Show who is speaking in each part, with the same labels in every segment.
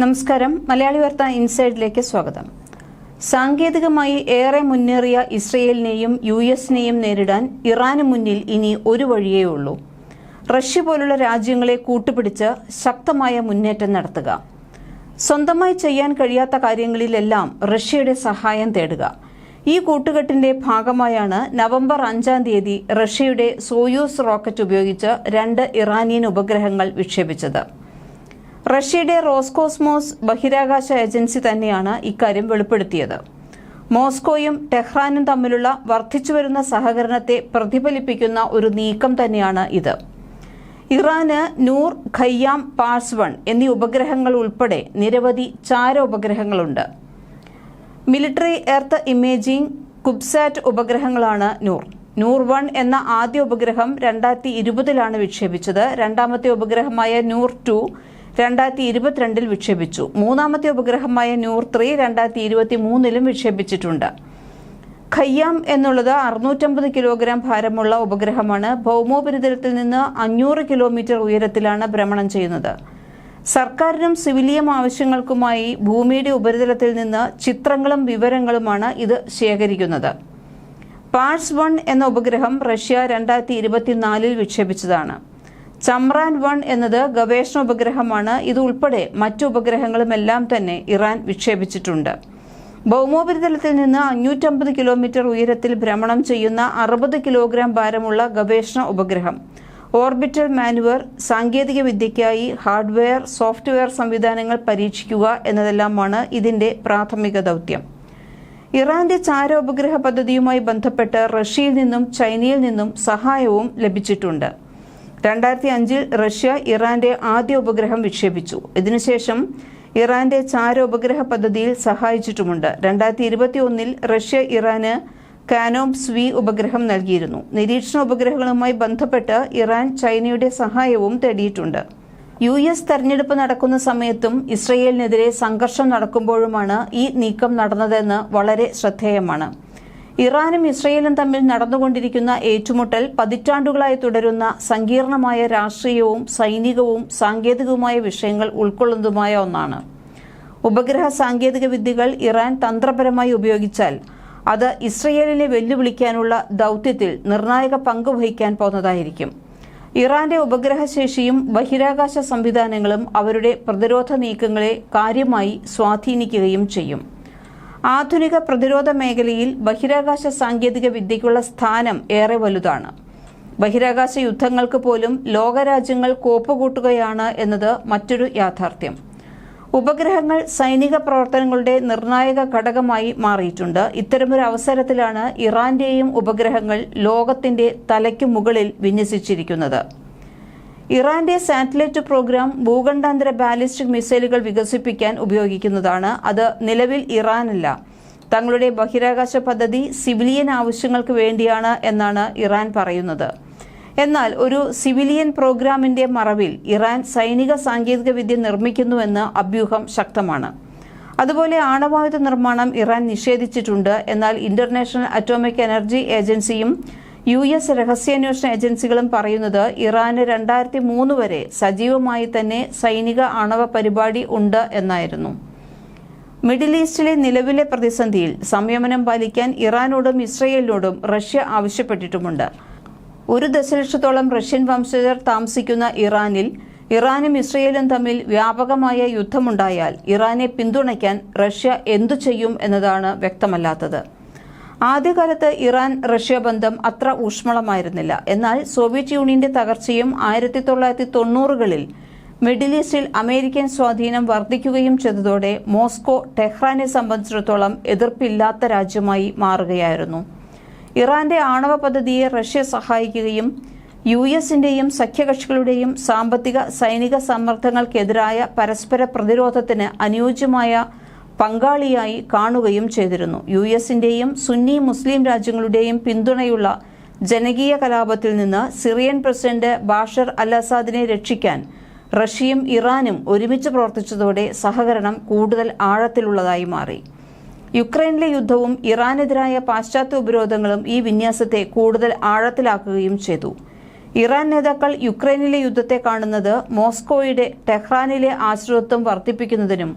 Speaker 1: നമസ്കാരം. മലയാളി വാർത്ത ഇൻസൈഡിലേക്ക് സ്വാഗതം. സാങ്കേതികമായി ഏറെ മുന്നേറിയ ഇസ്രയേലിനെയും യുഎസിനെയും നേരിടാൻ ഇറാന് മുന്നിൽ ഇനി ഒരു വഴിയേ ഉള്ളൂ. റഷ്യ പോലുള്ള രാജ്യങ്ങളെ കൂട്ടുപിടിച്ച് ശക്തമായ മുന്നേറ്റം നടത്തുക. സ്വന്തമായി ചെയ്യാൻ കഴിയാത്ത കാര്യങ്ങളിലെല്ലാം റഷ്യയുടെ സഹായം തേടുക. ഈ കൂട്ടുകെട്ടിന്റെ ഭാഗമായാണ് നവംബർ 5-ാം തീയതി റഷ്യയുടെ സോയൂസ് റോക്കറ്റ് ഉപയോഗിച്ച് 2 ഇറാനിയൻ ഉപഗ്രഹങ്ങൾ വിക്ഷേപിച്ചത്. റഷ്യയുടെ റോസ്കോസ്മോസ് ബഹിരാകാശ ഏജൻസി തന്നെയാണ് ഇക്കാര്യം വെളിപ്പെടുത്തിയത്. മോസ്കോയും ടെഹ്റാനും തമ്മിലുള്ള വർദ്ധിച്ചുവരുന്ന സഹകരണത്തെ പ്രതിഫലിപ്പിക്കുന്ന ഒരു നീക്കം തന്നെയാണ് ഇത്. ഇറാന് നൂർ, ഖയ്യാം, പാർസ് 1 എന്നീ ഉപഗ്രഹങ്ങൾ ഉൾപ്പെടെ നിരവധി ചാര ഉപഗ്രഹങ്ങളുണ്ട്. മിലിറ്ററി എർത്ത് ഇമേജിംഗ് കുബ്സാറ്റ് ഉപഗ്രഹങ്ങളാണ് നൂർ 1 എന്ന ആദ്യ ഉപഗ്രഹം 2020-ലാണ് വിക്ഷേപിച്ചത്. രണ്ടാമത്തെ ഉപഗ്രഹമായ നൂർ 2 2022-ൽ വിക്ഷേപിച്ചു. മൂന്നാമത്തെ ഉപഗ്രഹമായ നൂർ 3 2023-ലും വിക്ഷേപിച്ചിട്ടുണ്ട്. ഖയ്യാം എന്നുള്ളത് 650 കിലോഗ്രാം ഭാരമുള്ള ഉപഗ്രഹമാണ്. ഭൗമോപരിതലത്തിൽ നിന്ന് 500 കിലോമീറ്റർ ഉയരത്തിലാണ് ഭ്രമണം ചെയ്യുന്നത്. സർക്കാരിനും സിവിലിയം ആവശ്യങ്ങൾക്കുമായി ഭൂമിയുടെ ഉപരിതലത്തിൽ നിന്ന് ചിത്രങ്ങളും വിവരങ്ങളുമാണ് ഇത് ശേഖരിക്കുന്നത്. പാർസ് 1 എന്ന ഉപഗ്രഹം റഷ്യ 2024-ൽ വിക്ഷേപിച്ചതാണ്. ചമ്രാൻ 1 എന്നത് ഗവേഷണ ഉപഗ്രഹമാണ്. ഇതുൾപ്പെടെ മറ്റു ഉപഗ്രഹങ്ങളുമെല്ലാം തന്നെ ഇറാൻ വിക്ഷേപിച്ചിട്ടുണ്ട്. ഭൗമോപരിതലത്തിൽ നിന്ന് 550 കിലോമീറ്റർ ഉയരത്തിൽ ഭ്രമണം ചെയ്യുന്ന 60 കിലോഗ്രാം ഭാരമുള്ള ഗവേഷണ ഉപഗ്രഹം, ഓർബിറ്റൽ മാനുവർ, സാങ്കേതിക വിദ്യയ്ക്കായി ഹാർഡ്വെയർ, സോഫ്റ്റ്വെയർ സംവിധാനങ്ങൾ പരീക്ഷിക്കുക എന്നതെല്ലാമാണ് ഇതിന്റെ പ്രാഥമിക ദൗത്യം. ഇറാന്റെ ചാര ഉപഗ്രഹ പദ്ധതിയുമായി ബന്ധപ്പെട്ട് റഷ്യയിൽ നിന്നും ചൈനയിൽ നിന്നും സഹായവും ലഭിച്ചിട്ടുണ്ട്. 2005-ൽ റഷ്യ ഇറാന്റെ ആദ്യ ഉപഗ്രഹം വിക്ഷേപിച്ചു. ഇതിനുശേഷം ഇറാന്റെ ചാര ഉപഗ്രഹ പദ്ധതിയിൽ സഹായിച്ചിട്ടുമുണ്ട്. 2021-ൽ റഷ്യ ഇറാന് കാനോബ്സ് V ഉപഗ്രഹം നൽകിയിരുന്നു. നിരീക്ഷണ ഉപഗ്രഹങ്ങളുമായി ബന്ധപ്പെട്ട് ഇറാൻ ചൈനയുടെ സഹായവും തേടിയിട്ടുണ്ട്. US തെരഞ്ഞെടുപ്പ് നടക്കുന്ന സമയത്തും ഇസ്രയേലിനെതിരെ സംഘർഷം നടക്കുമ്പോഴുമാണ് ഈ നീക്കം നടന്നതെന്ന് വളരെ ശ്രദ്ധേയമാണ്. ഇറാനും ഇസ്രയേലും തമ്മിൽ നടന്നുകൊണ്ടിരിക്കുന്ന ഏറ്റുമുട്ടൽ പതിറ്റാണ്ടുകളായി തുടരുന്ന സങ്കീർണമായ രാഷ്ട്രീയവും സൈനികവും സാങ്കേതികവുമായ വിഷയങ്ങൾ ഉൾക്കൊള്ളുന്നതുമായ ഒന്നാണ്. ഉപഗ്രഹ സാങ്കേതിക വിദ്യകൾ ഇറാൻ തന്ത്രപരമായി ഉപയോഗിച്ചാൽ അത് ഇസ്രയേലിനെ വെല്ലുവിളിക്കാനുള്ള ദൗത്യത്തിൽ നിർണായക പങ്ക് വഹിക്കാൻ പോകുന്നതായിരിക്കും. ഇറാന്റെ ഉപഗ്രഹശേഷിയും ബഹിരാകാശ സംവിധാനങ്ങളും അവരുടെ പ്രതിരോധ നീക്കങ്ങളെ കാര്യമായി സ്വാധീനിക്കുകയും ചെയ്യും. ആധുനിക പ്രതിരോധ മേഖലയിൽ ബഹിരാകാശ സാങ്കേതിക വിദ്യയ്ക്കുള്ള സ്ഥാനം ഏറെ വലുതാണ്. ബഹിരാകാശ യുദ്ധങ്ങൾക്ക് പോലും ലോകരാജ്യങ്ങൾ കോപ്പുകൂട്ടുകയാണ് എന്നത് മറ്റൊരു യാഥാർത്ഥ്യം. ഉപഗ്രഹങ്ങൾ സൈനിക പ്രവർത്തനങ്ങളുടെ നിർണായക ഘടകമായി മാറിയിട്ടുണ്ട്. ഇത്തരമൊരു അവസരത്തിലാണ് ഇറാന്റെയും ഉപഗ്രഹങ്ങൾ ലോകത്തിന്റെ തലയ്ക്കു മുകളിൽ വിന്യസിച്ചിരിക്കുന്നത്. ഇറാന്റെ സാറ്റലൈറ്റ് പ്രോഗ്രാം ഭൂഖണ്ഡാന്തര ബാലിസ്റ്റിക് മിസൈലുകൾ വികസിപ്പിക്കാൻ ഉപയോഗിക്കുന്നതാണ്. അത് നിലവിൽ ഇറാനല്ല, തങ്ങളുടെ ബഹിരാകാശ പദ്ധതി സിവിലിയൻ ആവശ്യങ്ങൾക്ക് വേണ്ടിയാണ് എന്നാണ് ഇറാൻ പറയുന്നത്. എന്നാൽ ഒരു സിവിലിയൻ പ്രോഗ്രാമിന്റെ മറവിൽ ഇറാൻ സൈനിക സാങ്കേതിക വിദ്യ നിർമ്മിക്കുന്നുവെന്ന് അഭ്യൂഹം ശക്തമാണ്. അതുപോലെ ആണവായുധ നിർമ്മാണം ഇറാൻ നിഷേധിച്ചിട്ടുണ്ട്. എന്നാൽ ഇന്റർനാഷണൽ അറ്റോമിക് എനർജി ഏജൻസിയും US രഹസ്യാന്വേഷണ ഏജൻസികളും പറയുന്നത് ഇറാന് 2003 വരെ സജീവമായി തന്നെ സൈനിക ആണവ പരിപാടി ഉണ്ട് എന്നായിരുന്നു. മിഡിൽ ഈസ്റ്റിലെ നിലവിലെ പ്രതിസന്ധിയിൽ സംയമനം പാലിക്കാൻ ഇറാനോടും ഇസ്രയേലിനോടും റഷ്യ ആവശ്യപ്പെട്ടിട്ടുമുണ്ട്. 1 ദശലക്ഷത്തോളം റഷ്യൻ വംശജർ താമസിക്കുന്ന ഇറാനും ഇസ്രയേലും തമ്മിൽ വ്യാപകമായ യുദ്ധമുണ്ടായാൽ ഇറാനെ പിന്തുണയ്ക്കാൻ റഷ്യ എന്തു ചെയ്യും എന്നതാണ് വ്യക്തമല്ലാത്തത്. ആദ്യകാലത്ത് ഇറാൻ റഷ്യ ബന്ധം അത്ര ഊഷ്മളമായിരുന്നില്ല. എന്നാൽ സോവിയറ്റ് യൂണിയന്റെ തകർച്ചയും 1990-കളിൽ മിഡിൽ ഈസ്റ്റിൽ അമേരിക്കൻ സ്വാധീനം വർദ്ധിക്കുകയും ചെയ്തതോടെ മോസ്കോ ടെഹ്റാനെ സംബന്ധിച്ചിടത്തോളം എതിർപ്പില്ലാത്ത രാജ്യമായി മാറുകയായിരുന്നു. ഇറാന്റെ ആണവ പദ്ധതിയെ റഷ്യ സഹായിക്കുകയും US-ന്റെയും സഖ്യകക്ഷികളുടെയും സാമ്പത്തിക സൈനിക സമ്മർദ്ദങ്ങൾക്കെതിരായ പരസ്പര പ്രതിരോധത്തിന് അനുയോജ്യമായ പങ്കാളിയായി കാണുകയും ചെയ്തിരുന്നു. US-ന്റെയും സുന്നി മുസ്ലിം രാജ്യങ്ങളുടെയും പിന്തുണയുള്ള ജനകീയ കലാപത്തിൽ നിന്ന് സിറിയൻ പ്രസിഡന്റ് ബാഷർ അൽ അസാദിനെ രക്ഷിക്കാൻ റഷ്യയും ഇറാനും ഒരുമിച്ച് പ്രവർത്തിച്ചതോടെ സഹകരണം കൂടുതൽ ആഴത്തിലുള്ളതായി മാറി. യുക്രൈനിലെ യുദ്ധവും ഇറാനെതിരായ പാശ്ചാത്യ ഉപരോധങ്ങളും ഈ വിന്യാസത്തെ കൂടുതൽ ആഴത്തിലാക്കുകയും ചെയ്തു. ഇറാൻ നേതാക്കൾ യുക്രൈനിലെ യുദ്ധത്തെ കാണുന്നത് മോസ്കോയുടെ ടെഹ്റാനിലെ ആശ്രിതത്വം വർദ്ധിപ്പിക്കുന്നതിനും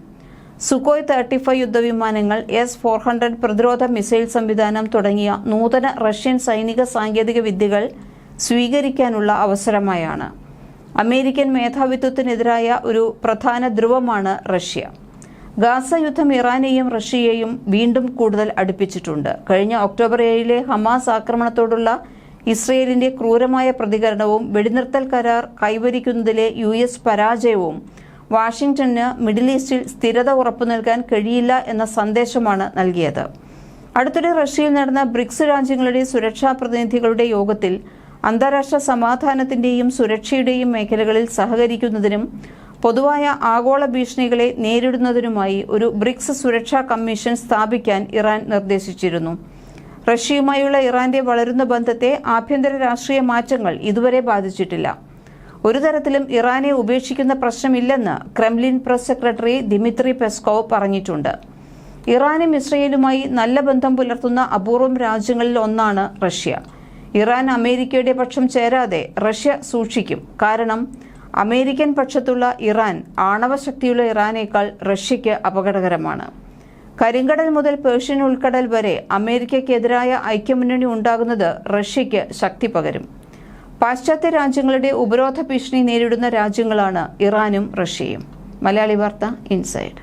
Speaker 1: സുഖോയ് 35 യുദ്ധവിമാനങ്ങൾ S-400 പ്രതിരോധ മിസൈൽ സംവിധാനം തുടങ്ങിയ നൂതന റഷ്യൻ സൈനിക സാങ്കേതിക വിദ്യകൾ സ്വീകരിക്കാനുള്ള അവസരമായാണ്. അമേരിക്കൻ മേധാവിത്വത്തിനെതിരായ ഒരു പ്രധാന ധ്രുവമാണ് റഷ്യ. ഗാസ യുദ്ധം ഇറാനെയും റഷ്യയെയും വീണ്ടും കൂടുതൽ അടുപ്പിച്ചിട്ടുണ്ട്. കഴിഞ്ഞ ഒക്ടോബർ 7 ഹമാസ് ആക്രമണത്തോടുള്ള ഇസ്രയേലിന്റെ ക്രൂരമായ പ്രതികരണവും വെടിനിർത്തൽ കരാർ കൈവരിക്കുന്നതിലെ US പരാജയവും വാഷിംഗ്ടണിന് മിഡിൽ ഈസ്റ്റിൽ സ്ഥിരത ഉറപ്പു നൽകാൻ കഴിയില്ല എന്ന സന്ദേശമാണ് നൽകിയത്. അടുത്തിടെ റഷ്യയിൽ നടന്ന ബ്രിക്സ് രാജ്യങ്ങളുടെ സുരക്ഷാ പ്രതിനിധികളുടെ യോഗത്തിൽ അന്താരാഷ്ട്ര സമാധാനത്തിന്റെയും സുരക്ഷയുടെയും മേഖലകളിൽ സഹകരിക്കുന്നതിനും പൊതുവായ ആഗോള ഭീഷണികളെ നേരിടുന്നതിനുമായി ഒരു ബ്രിക്സ് സുരക്ഷാ കമ്മീഷൻ സ്ഥാപിക്കാൻ ഇറാൻ നിർദ്ദേശിച്ചിരുന്നു. റഷ്യയുമായുള്ള ഇറാന്റെ വളരുന്ന ബന്ധത്തെ ആഭ്യന്തര രാഷ്ട്രീയ മാറ്റങ്ങൾ ഇതുവരെ ബാധിച്ചിട്ടില്ല. ഒരു തരത്തിലും ഇറാനെ ഉപേക്ഷിക്കുന്ന പ്രശ്നമില്ലെന്ന് Kremlin press secretary Dmitry Peskov പറഞ്ഞിട്ടുണ്ട്. ഇറാനും ഇസ്രയേലുമായി നല്ല ബന്ധം പുലർത്തുന്ന അപൂർവം രാജ്യങ്ങളിൽ ഒന്നാണ് റഷ്യ. ഇറാൻ അമേരിക്കയുടെ പക്ഷം ചേരാതെ റഷ്യ സൂക്ഷിക്കും. കാരണം അമേരിക്കൻ പക്ഷത്തുള്ള ഇറാൻ ആണവശക്തിയുള്ള ഇറാനേക്കാൾ റഷ്യയ്ക്ക് അപകടകരമാണ്. കരിങ്കടൽ മുതൽ പേർഷ്യൻ ഉൾക്കടൽ വരെ അമേരിക്കയ്ക്കെതിരായ ഐക്യമുന്നണി ഉണ്ടാകുന്നത് റഷ്യയ്ക്ക് ശക്തി പകരും. പാശ്ചാത്യ രാജ്യങ്ങളുടെ ഉപരോധ ഭീഷണി നേരിടുന്ന രാജ്യങ്ങളാണ് ഇറാനും റഷ്യയും. മലയാളി വാർത്ത ഇൻസൈഡ്.